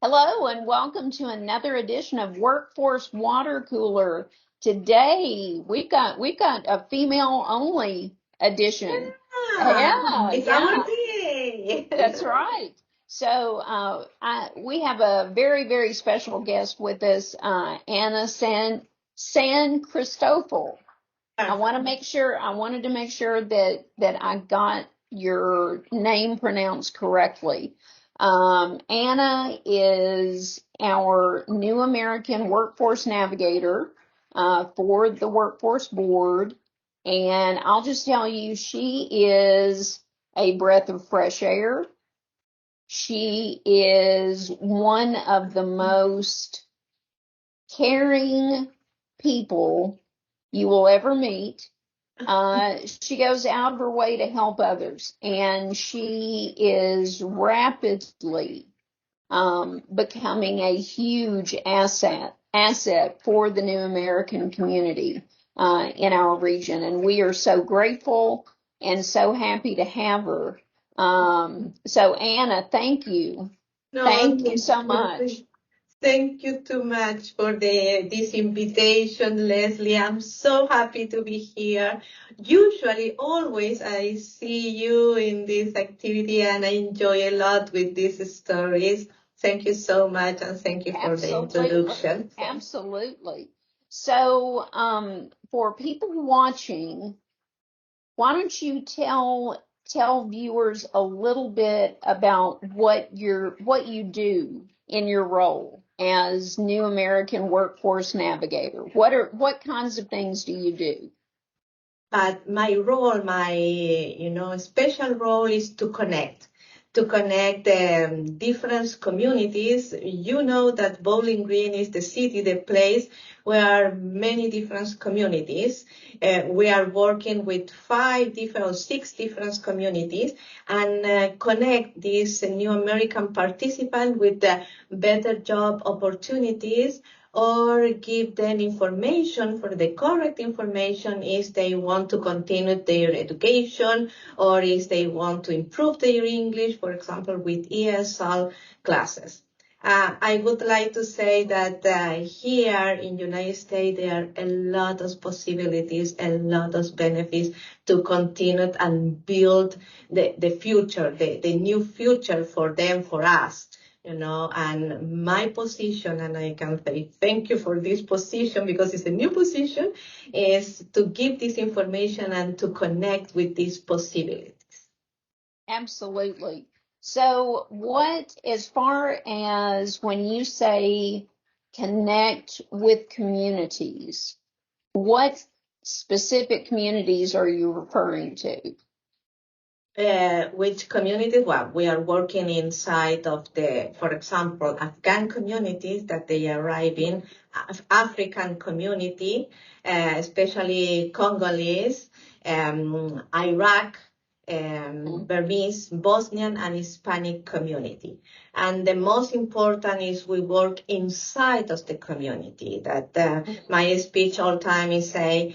Hello and welcome to another edition of Workforce Watercooler. Today we've got a female only edition. Yeah, Yeah, it's yeah, our day. that's right. So we have a very special guest with us, Anna Sancristoful. I wanted to make sure that I got your name pronounced correctly. Anna is our new American Workforce Navigator for the Workforce Board, and I'll just tell you, she is a breath of fresh air. She is one of the most caring people you will ever meet. She goes out of her way to help others, and she is rapidly becoming a huge asset for the new American community in our region. And we are so grateful and so happy to have her. So Anna, thank you. No, Thank you so much. thank you too much for this invitation, Leslie. I'm so happy to be here. Usually, always I see you in this activity and I enjoy a lot with these stories. Thank you so much and thank you for the introduction. Absolutely. So, for people watching, why don't you tell viewers a little bit about what you do in your role as new American Workforce Navigator? What kinds of things do you do? But my role, my special role is to connect different communities. You know that Bowling Green is the city, the place where many different communities. We are working with 6 different communities and connect these new American participants with the better job opportunities or give them information for the correct information if they want to continue their education or if they want to improve their English, for example, with ESL classes. I would like to say that here in the United States, there are a lot of possibilities, a lot of benefits to continue and build the future, the new future for them, for us. And my position, and I can say thank you for this position because it's a new position, is to give this information and to connect with these possibilities. Absolutely. So, as far as when you say connect with communities, what specific communities are you referring to? Which communities? Well, we are working inside of for example, Afghan communities that they arrive in, African community, especially Congolese, Iraq, Burmese, Bosnian, and Hispanic community. And the most important is we work inside of the community. That my speech all time is say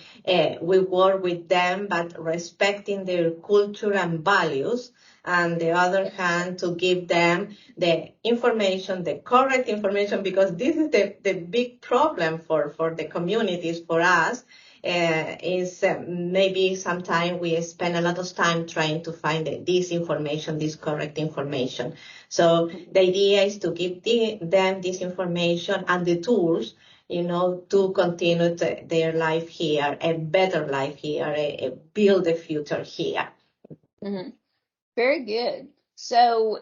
we work with them, but respecting their culture and values. And the other hand, to give them the information, the correct information, because this is the big problem for the communities, for us. Is maybe sometimes we spend a lot of time trying to find this information, this correct information. So the idea is to give them this information and the tools, to continue their life here, a better life here, build a future here. Mm-hmm. Very good. So,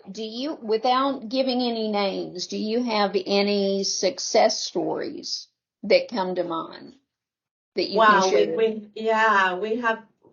without giving any names, do you have any success stories that come to mind that you can Wow, share?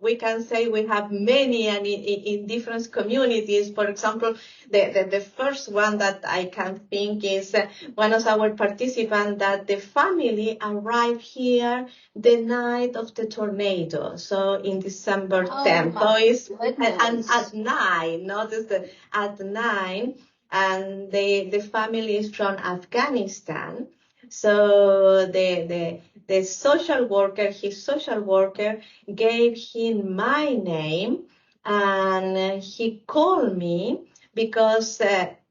we can say we have many and in different communities. For example, the first one that I can think is one of our participants that the family arrived here the night of the tornado. So in December 10th. So it's and at 9, notice that at 9, and the family is from Afghanistan. So the his social worker gave him my name and he called me because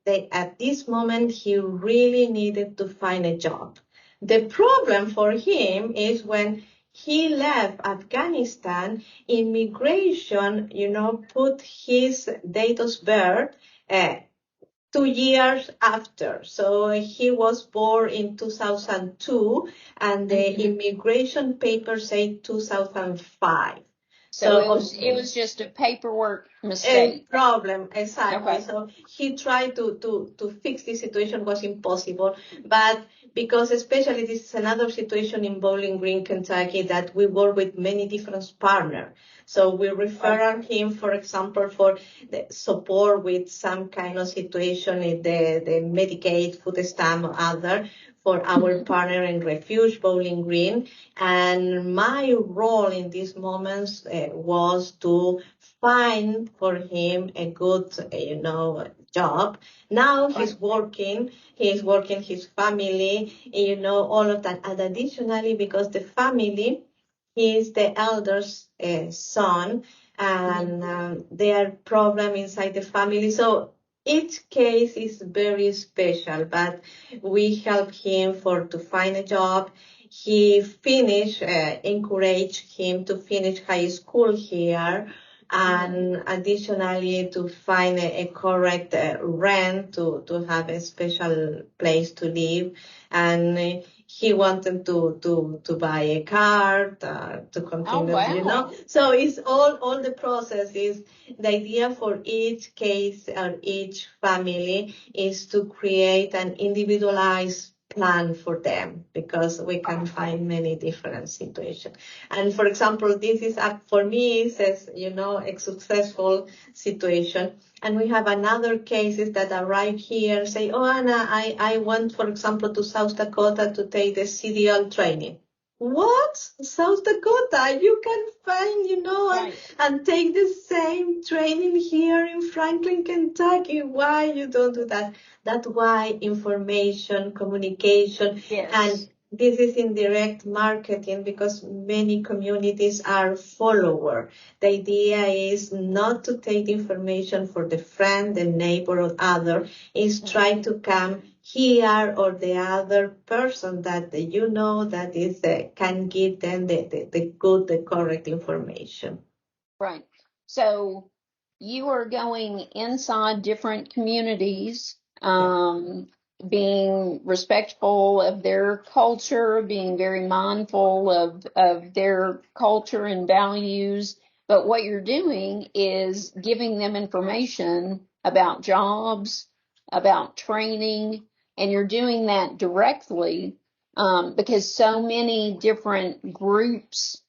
at this moment, he really needed to find a job. The problem for him is when he left Afghanistan, immigration, put his date of birth 2 years after. So he was born in 2002, and the immigration papers say 2005. So it was just a paperwork mistake. A problem, exactly. Okay. So he tried to fix this situation, was impossible. But because especially this is another situation in Bowling Green, Kentucky, that we work with many different partners. So we refer him, for example, for the support with some kind of situation in the Medicaid, food stamp, or other, for our partner in Refuge, Bowling Green. And my role in these moments was to find for him a good, job. Now he's working his family, all of that. And additionally, because the family, he is the eldest son, and there are problems inside the family. So each case is very special, but we help him to find a job. He encourage him to finish high school here, and additionally to find a correct rent to have a special place to live. And he wanted to buy a car to continue, wow. So it's all the process is the idea for each case or each family is to create an individualized plan for them, because we can find many different situations. And for example, this is for me, it says, a successful situation. And we have another cases that arrive here, say, oh, Anna, I went, for example, to South Dakota to take the CDL training. What? South Dakota? You can find, and take the same training here in Franklin, Kentucky. Why you don't do that? That's why information, communication, and this is indirect marketing, because many communities are follower. The idea is not to take information for the friend, the neighbor, or other. Is try to come here or the other person that that is can give them the correct information. Right. So you are going inside different communities, being respectful of their culture, being very mindful of their culture and values. But what you're doing is giving them information about jobs, about training, and you're doing that directly, because so many different groups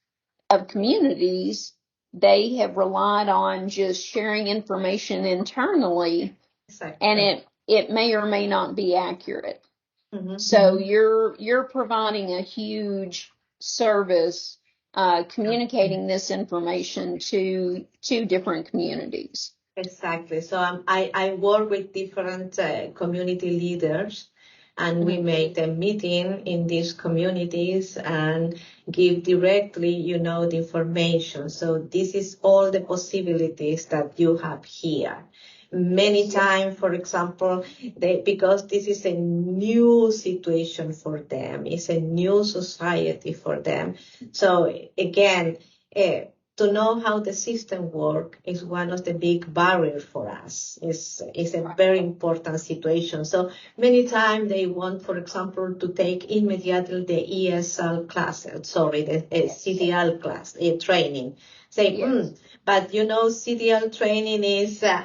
of communities, they have relied on just sharing information internally, and it may or may not be accurate. So you're providing a huge service, communicating this information to different communities. Exactly. So I work with different community leaders, and we make a meeting in these communities and give directly, the information. So this is all the possibilities that you have here. Many times, for example, because this is a new situation for them, it's a new society for them. So again, to know how the system works is one of the big barriers for us. It's a very important situation. So many times they want, for example, to take immediately the ESL class, the CDL class, training. Say, but CDL training is a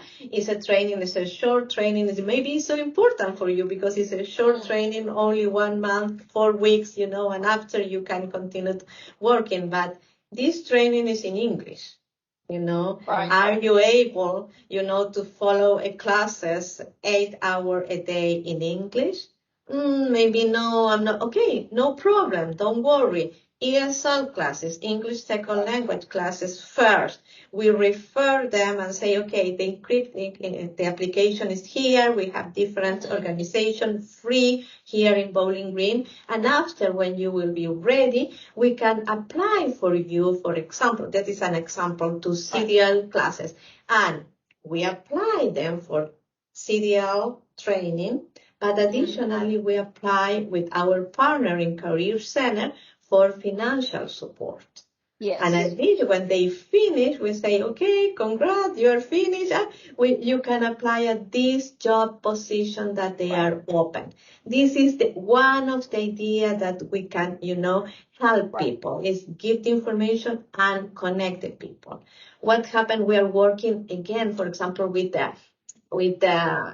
training, it's a short training. Maybe it's so important for you because it's a short training, only 1 month, 4 weeks, and after you can continue working. But this training is in English, Are you able, to follow a classes 8 hours a day in English? Maybe no, I'm not. Okay, no problem. Don't worry. ESL classes, English second language classes first. We refer them and say, okay, the application is here. We have different organizations free here in Bowling Green. And after, when you will be ready, we can apply for you, for example, that is an example, to CDL classes. And we apply them for CDL training, but additionally, we apply with our partner in Career Center for financial support. Yes. And at least when they finish, we say, okay, congrats, you're finished. You can apply at this job position that they are open. This is one of the ideas that we can, help people is give the information and connect the people. What happened? We are working again, for example, with a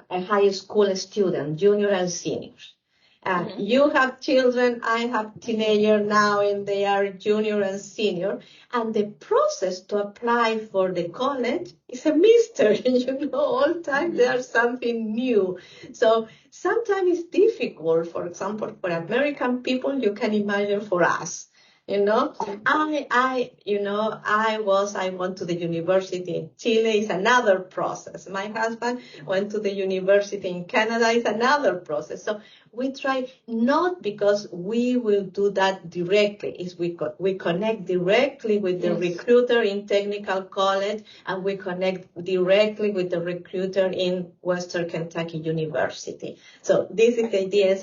high school student, junior and seniors. You have children, I have teenagers now, and they are junior and senior. And the process to apply for the college is a mystery. All the time there's something new. So sometimes it's difficult. For example, for American people, you can imagine for us. I went to the university in Chile, is another process. My husband went to the university in Canada, is another process. So we try not because we will do that directly, is we connect directly with the recruiter in technical college, and we connect directly with the recruiter in Western Kentucky University. So this is the idea,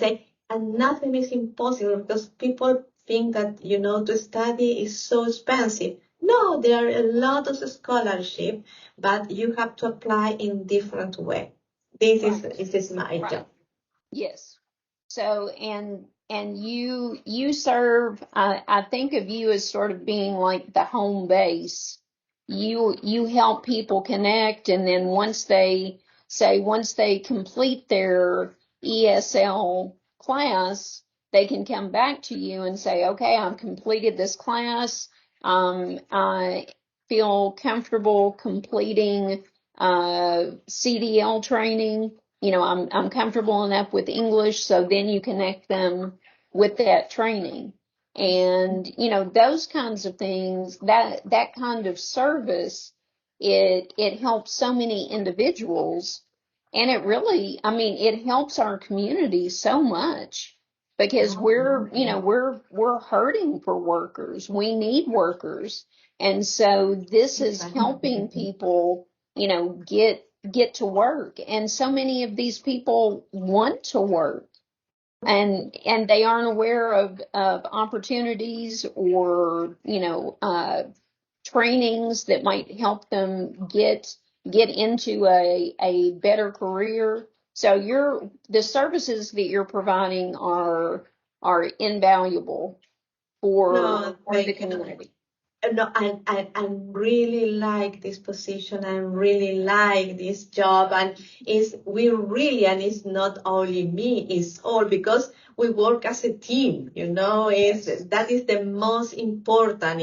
and nothing is impossible because people think that, to study is so expensive. No, there are a lot of scholarship, but you have to apply in different way. This is my job. Yes. So, and you serve, I think of you as sort of being like the home base. You help people connect, and then once they complete their ESL class, they can come back to you and say, okay, I've completed this class. I feel comfortable completing CDL training. I'm comfortable enough with English, so then you connect them with that training. And, those kinds of things, that kind of service, it helps so many individuals. And it really, it helps our community so much because we're hurting for workers. We need workers. And so this is helping people, get to work. And so many of these people want to work, and they aren't aware of opportunities or, trainings that might help them get into a better career. So the services that you're providing are invaluable for the community. No, I really like this position. I really like this job, and it's not only me, it's all because we work as a team. That is the most important.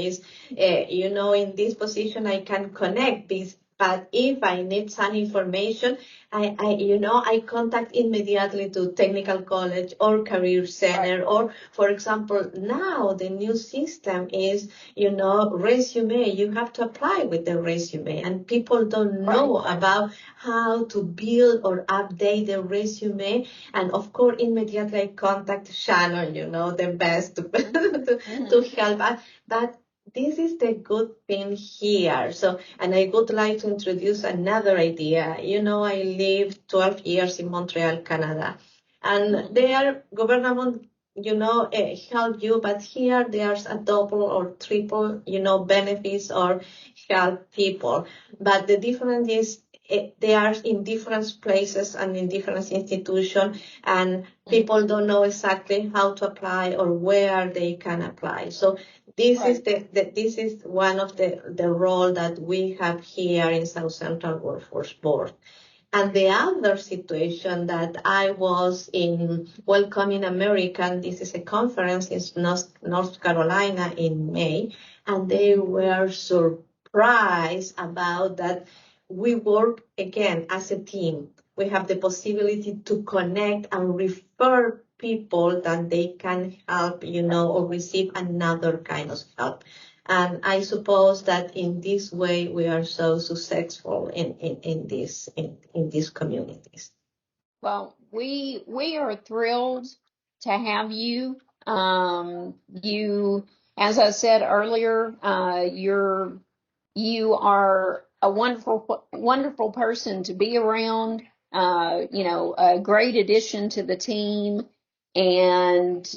In this position I can connect this. But if I need some information, I contact immediately to technical college or career center, or, for example, now the new system is, resume. You have to apply with the resume, and people don't know about how to build or update the resume. And of course, immediately I contact Shannon, the best to help us. But this is the good thing here. So, and I would like to introduce another idea. I lived 12 years in Montreal, Canada, and there government, help you, but here there's a double or triple, benefits or help people. But the difference is they are in different places and in different institutions, and people don't know exactly how to apply or where they can apply. So this is one of the role that we have here in South Central Workforce Board. And the other situation that I was in Welcoming American, this is a conference in North Carolina in May, and they were surprised about that we work again as a team. We have the possibility to connect and refer people that they can help, or receive another kind of help. And I suppose that in this way we are so successful in these communities. Well, we are thrilled to have you. As I said earlier, you are a wonderful person to be around. a great addition to the team, and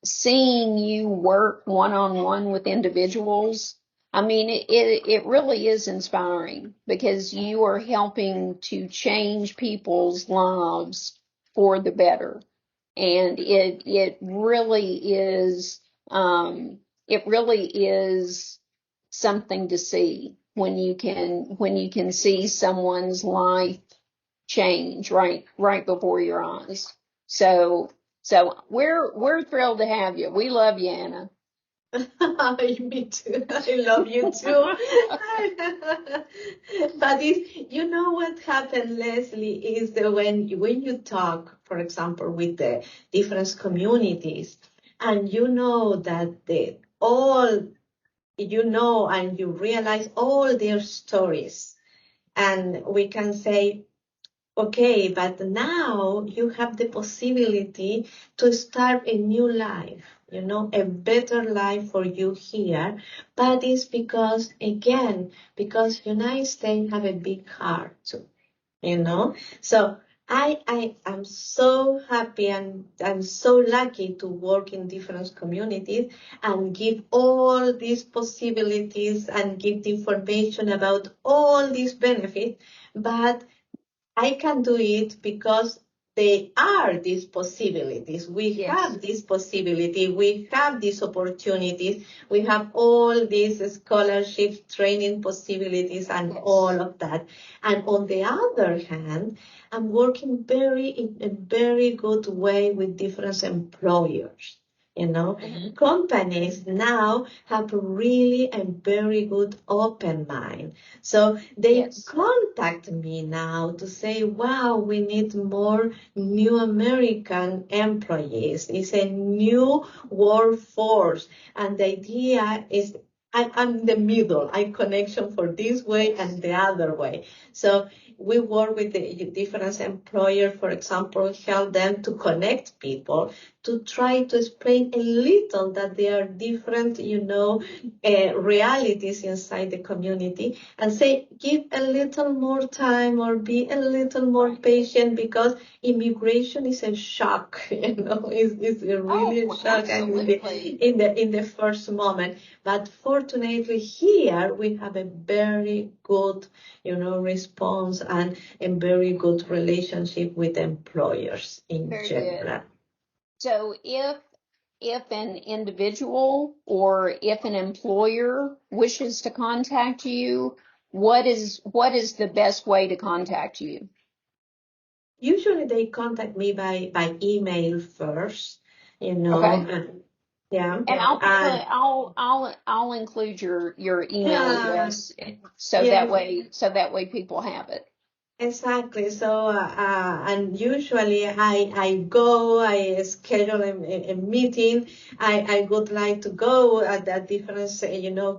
seeing you work one-on-one with individuals, I mean, it really is inspiring because you are helping to change people's lives for the better. And it really is something to see when you can see someone's life change right before your eyes. So we're thrilled to have you. We love you, Anna. Me too. I love you too. But you know what happened, Leslie, is that when you talk, for example, with the different communities, and you know that and you realize all their stories, and we can say, okay, but now you have the possibility to start a new life, a better life for you here. But it's because United States have a big heart too, So I am so happy and I'm so lucky to work in different communities and give all these possibilities and give the information about all these benefits. But I can do it because they are these possibilities. We have this possibility. We have these opportunities. We have all these scholarships, training possibilities, and all of that. And on the other hand, I'm working in a very good way with different employers. Companies now have really a very good open mind. So they contact me now to say, wow, we need more new American employees. It's a new workforce. And the idea is I'm the middle. I connection for this way and the other way. So we work with the different employers, for example, help them to connect people, to try to explain a little that there are different, realities inside the community, and say, give a little more time or be a little more patient, because immigration is a shock, it's really a shock in the first moment. But fortunately here we have a very good, response and a very good relationship with employers in general. Good. So if an individual or if an employer wishes to contact you, what is the best way to contact you? Usually they contact me by email first, Okay. Yeah. And I'll include your email address so that way people have it. Exactly. So, and usually I schedule a meeting. I would like to go at that different,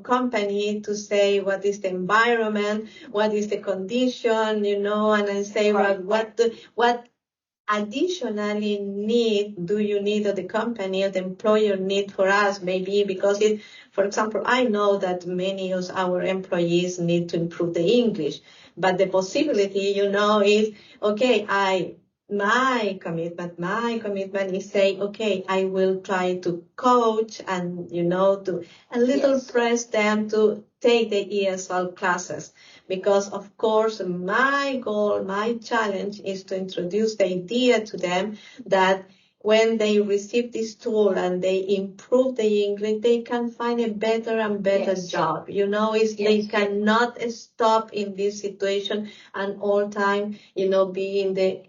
company to say what is the environment, what is the condition, and I say, what additionally do you need of the company or the employer need for us, maybe because for example, I know that many of our employees need to improve the English, but the possibility, is, okay, my commitment is say, okay, I will try to coach and, to a little press them to take the ESL classes. Because of course, my goal, my challenge is to introduce the idea to them that when they receive this tool and they improve the English, they can find a better and better job. They cannot stop in this situation and all time, be in the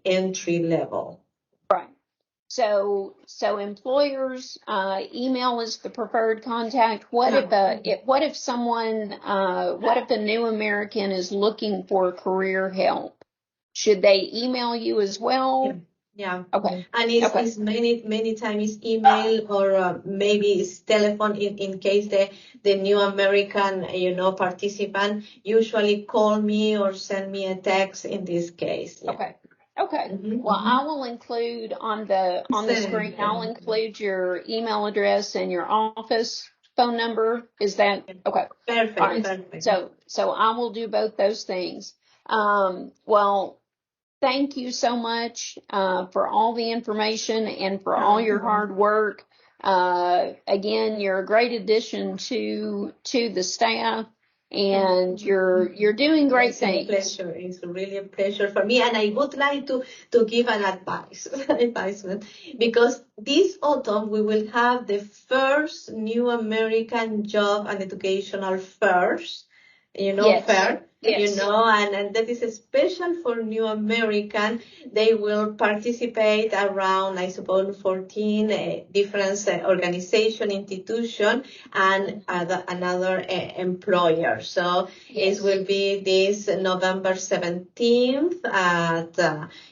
entry level. Right. So employers, email is the preferred contact. What if the new American is looking for career help? Should they email you as well? Yeah. Okay. And it's many times email or maybe it's telephone in case the new American, participant usually call me or send me a text in this case. Yeah. Okay. Well, I will include on the screen, I'll include your email address and your office phone number. Is that okay? Perfect. All right. Perfect. So I will do both those things. Well, thank you so much for all the information and for all your hard work. Again, you're a great addition to the staff, and you're doing great things. It's a pleasure. It's really a pleasure for me, and I would like to give an advisement, because this autumn we will have the first New American Job and Educational Fairs, Yes. fair, Yes. and that is special for New American. They will participate around, I suppose, 14 different organization, institution, and another employer. So Yes. it will be this November 17th at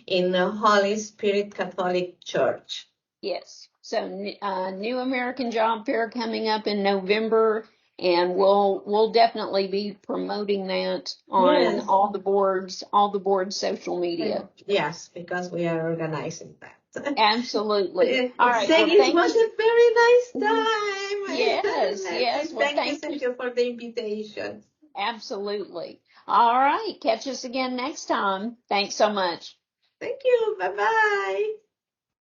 in Holy Spirit Catholic Church. Yes. So, New American Job Fair coming up in November, and we'll definitely be promoting that on Yes. all the boards' social media. Yes, because we are organizing that. Absolutely. All right. Thank Well, it thank was you. a very nice time. Yes. Yes. Well, Thank thank you. you for the invitation. Absolutely. All right. Catch us again next time. Thanks so much. Thank you. Bye bye.